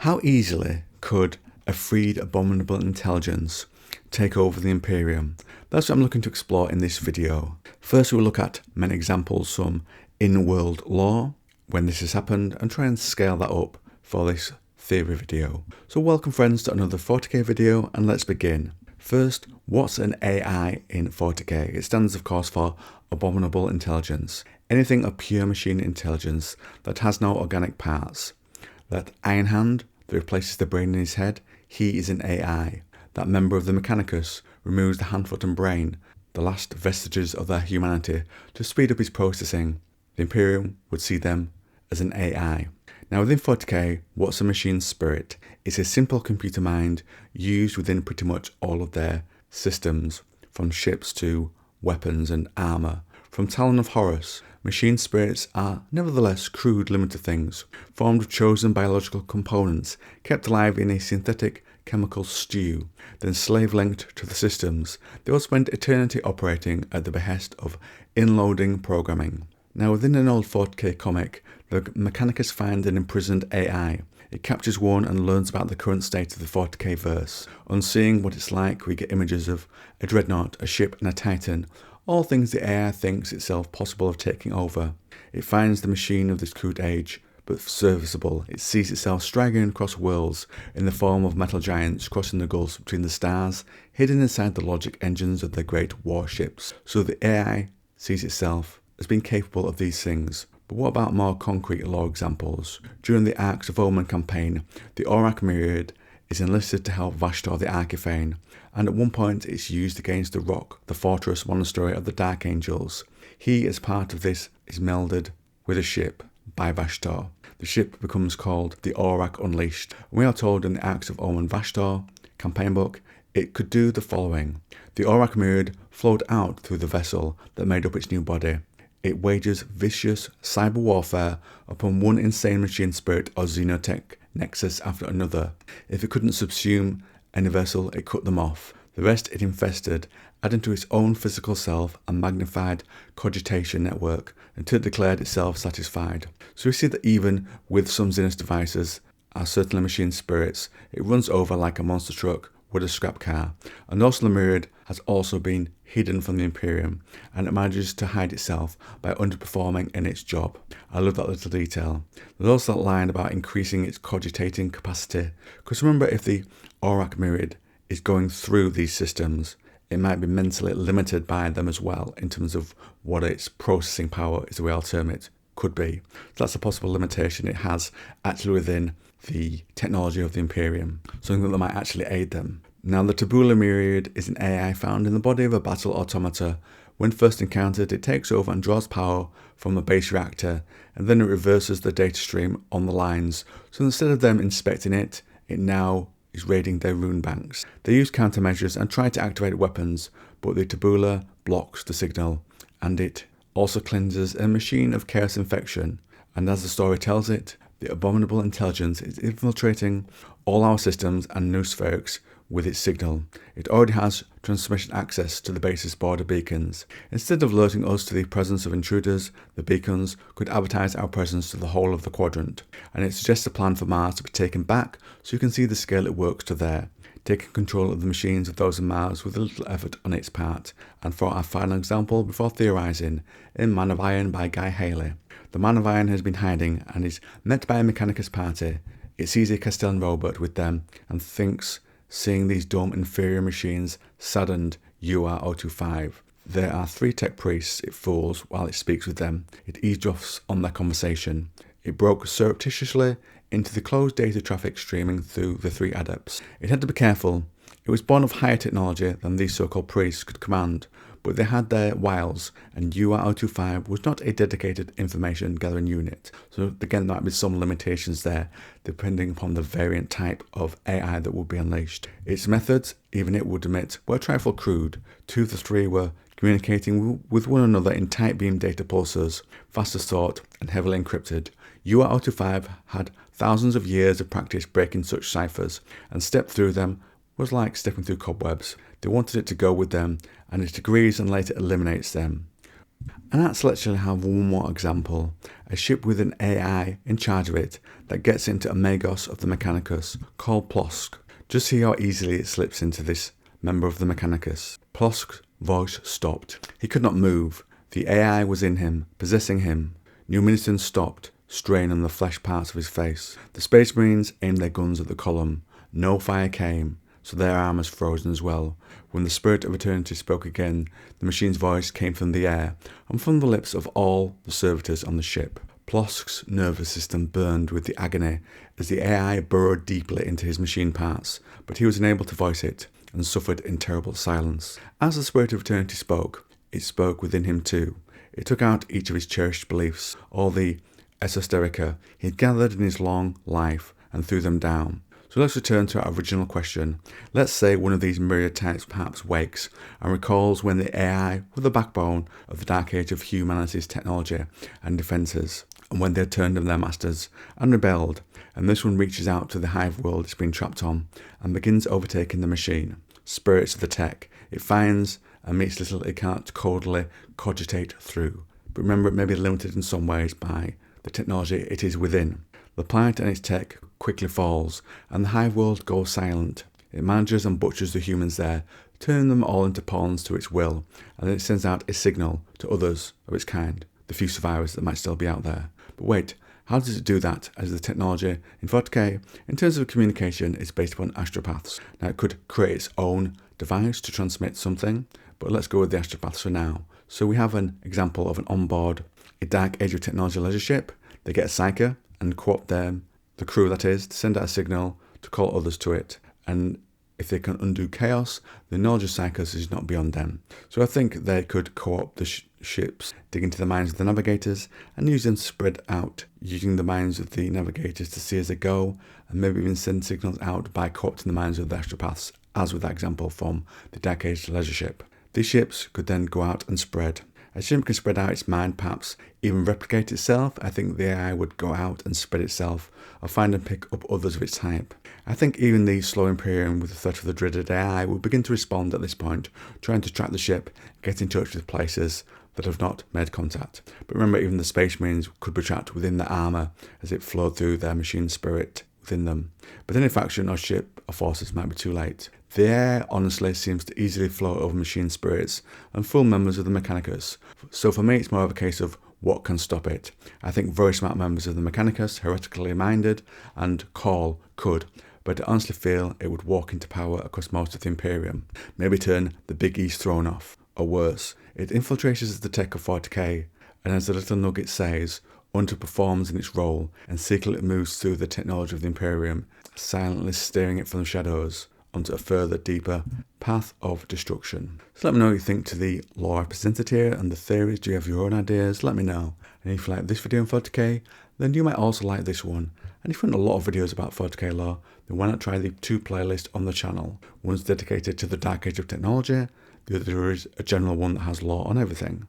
How easily could a freed Abominable Intelligence take over the Imperium? That's what I'm looking to explore in this video. First, we'll look at many examples from in-world lore, when this has happened, and try and scale that up for this theory video. So welcome friends to another 40k video, and let's begin. First, what's an AI in 40k? It stands of course for Abominable Intelligence. Anything of pure machine intelligence that has no organic parts. That Iron Hand that replaces the brain in his head, he is an AI. That member of the Mechanicus removes the hand, foot and brain, the last vestiges of their humanity, to speed up his processing. The Imperium would see them as an AI. Now within 40k, what's a machine spirit? It's a simple computer mind used within pretty much all of their systems, from ships to weapons and armour. From Talon of Horus, machine spirits are nevertheless crude, limited things, formed of chosen biological components, kept alive in a synthetic chemical stew, then slave-linked to the systems. They will spend eternity operating at the behest of in-loading programming. Now within an old 40k comic, the Mechanicus find an imprisoned AI. It captures one and learns about the current state of the 40k verse. On seeing what it's like, we get images of a dreadnought, a ship and a titan, all things the AI thinks itself possible of taking over. It finds the machine of this crude age, but serviceable. It sees itself straggling across worlds in the form of metal giants crossing the gulfs between the stars, hidden inside the logic engines of their great warships. So the AI sees itself as being capable of these things. But what about more concrete lore examples? During the Arcs of Omen campaign, the Aurak Myriad is enlisted to help Vashtor the Archifane, and at one point it's used against the Rock, the fortress monastery of the Dark Angels. He, as part of this, is melded with a ship by Vashtor. The ship becomes called the Aurak Unleashed, and we are told in the Arcs of Omen Vashtor campaign book, it could do the following. The Aurak Myriad flowed out through the vessel that made up its new body. It wages vicious cyber warfare upon one insane machine spirit or xenotech nexus after another. If it couldn't subsume any vessel, it cut them off. The rest it infested, adding to its own physical self a magnified cogitation network until it declared itself satisfied. So we see that even with some Xenos devices, are certainly machine spirits, it runs over like a monster truck with a scrap car. And also the Myriad has also been hidden from the Imperium, and it manages to hide itself by underperforming in its job. I love that little detail. There's also that line about increasing its cogitating capacity, because remember, if the Aurak Myriad is going through these systems, it might be mentally limited by them as well in terms of what its processing power, is the way I'll term it, could be. So that's a possible limitation it has actually within the technology of the Imperium, something that might actually aid them. Now the Tabula Myriad is an AI found in the body of a battle automata. When first encountered, it takes over and draws power from a base reactor, and then it reverses the data stream on the lines. So instead of them inspecting it, it now is raiding their rune banks. They use countermeasures and try to activate weapons, but the Tabula blocks the signal, and it also cleanses a machine of chaos infection. And as the story tells it, the Abominable Intelligence is infiltrating all our systems and noospherics with its signal. It already has transmission access to the base's border beacons. Instead of alerting us to the presence of intruders, the beacons could advertise our presence to the whole of the quadrant. And it suggests a plan for Mars to be taken back, so you can see the scale it works to there, taking control of the machines of those on Mars with a little effort on its part. And for our final example, before theorising, in Man of Iron by Guy Haley. The Man of Iron has been hiding and is met by a Mechanicus party. It sees a Castellan robot with them and thinks, seeing these dumb inferior machines, saddened UR-025. There are 3 tech priests it fools while it speaks with them. It eavesdrops on their conversation. It broke surreptitiously into the closed data traffic streaming through the 3 adepts. It had to be careful. It was born of higher technology than these so-called priests could command, but they had their wiles, and UR-025 was not a dedicated information gathering unit. So again, there might be some limitations there, depending upon the variant type of AI that would be unleashed. Its methods, even it would admit, were a trifle crude. 2 of the 3 were communicating with one another in tight beam data pulsars, fast as thought and heavily encrypted. UR-025 had thousands of years of practice breaking such ciphers, and step through them was like stepping through cobwebs. They wanted it to go with them, and it agrees and later eliminates them. And let's literally have one more example. A ship with an AI in charge of it that gets into a Magos of the Mechanicus called Plosk. Just see how easily it slips into this member of the Mechanicus. Plosk's voice stopped. He could not move. The AI was in him, possessing him. Nuministan stopped, strain on the flesh parts of his face. The Space Marines aimed their guns at the column. No fire came, so their armors frozen as well. When the Spirit of Eternity spoke again, the machine's voice came from the air and from the lips of all the servitors on the ship. Plosk's nervous system burned with the agony as the AI burrowed deeply into his machine parts, but he was unable to voice it and suffered in terrible silence. As the Spirit of Eternity spoke, it spoke within him too. It took out each of his cherished beliefs, all the esoterica he had gathered in his long life, and threw them down. So let's return to our original question. Let's say one of these myriad types perhaps wakes and recalls when the AI were the backbone of the dark age of humanity's technology and defences, and when they had turned on their masters and rebelled, and this one reaches out to the hive world it's been trapped on and begins overtaking the machine. Spirits of the tech, it finds and meets little it can't coldly cogitate through. But remember, it may be limited in some ways by the technology it is within. The planet and its tech quickly falls, and the hive world goes silent. It manages and butchers the humans there, turning them all into pawns to its will, and then it sends out a signal to others of its kind, the few survivors that might still be out there. But wait, how does it do that, as the technology in 40k, in terms of communication, is based upon astropaths? Now, it could create its own device to transmit something, but let's go with the astropaths for now. So we have an example of an onboard, a Dark Age of Technology leisure ship. They get a psyker and co-opt them, the crew that is, to send out a signal to call others to it. And if they can undo chaos, the knowledge of psychos is not beyond them. So I think they could co-opt the ships, dig into the minds of the navigators, and use them to spread out, using the minds of the navigators to see as they go, and maybe even send signals out by co-opting the minds of the astropaths, as with that example from the Dark Age leisure ship. These ships could then go out and spread. A ship can spread out its mind, perhaps even replicate itself. I think the AI would go out and spread itself, or find and pick up others of its type. I think even the slow Imperium with the threat of the dreaded AI will begin to respond at this point, trying to track the ship, get in touch with places that have not made contact. But remember, even the Space Marines could be trapped within their armour as it flowed through their machine spirit within them. But any faction or ship or forces might be too late. The air honestly seems to easily flow over machine spirits and full members of the Mechanicus. So for me, it's more of a case of what can stop it. I think very smart members of the Mechanicus, heretically minded, and Call could, but I honestly feel it would walk into power across most of the Imperium, maybe turn the Big East throne off, or worse, it infiltrates the tech of 40k, and as the little nugget says, underperforms in its role and secretly moves through the technology of the Imperium, silently steering it from the shadows onto a further, deeper path of destruction. So let me know what you think to the lore I presented here and the theories. Do you have your own ideas? Let me know. And if you like this video on 40k, then you might also like this one. And if you want a lot of videos about 40k lore, then why not try the two playlists on the channel. One's dedicated to the Dark Age of Technology, the other is a general one that has lore on everything.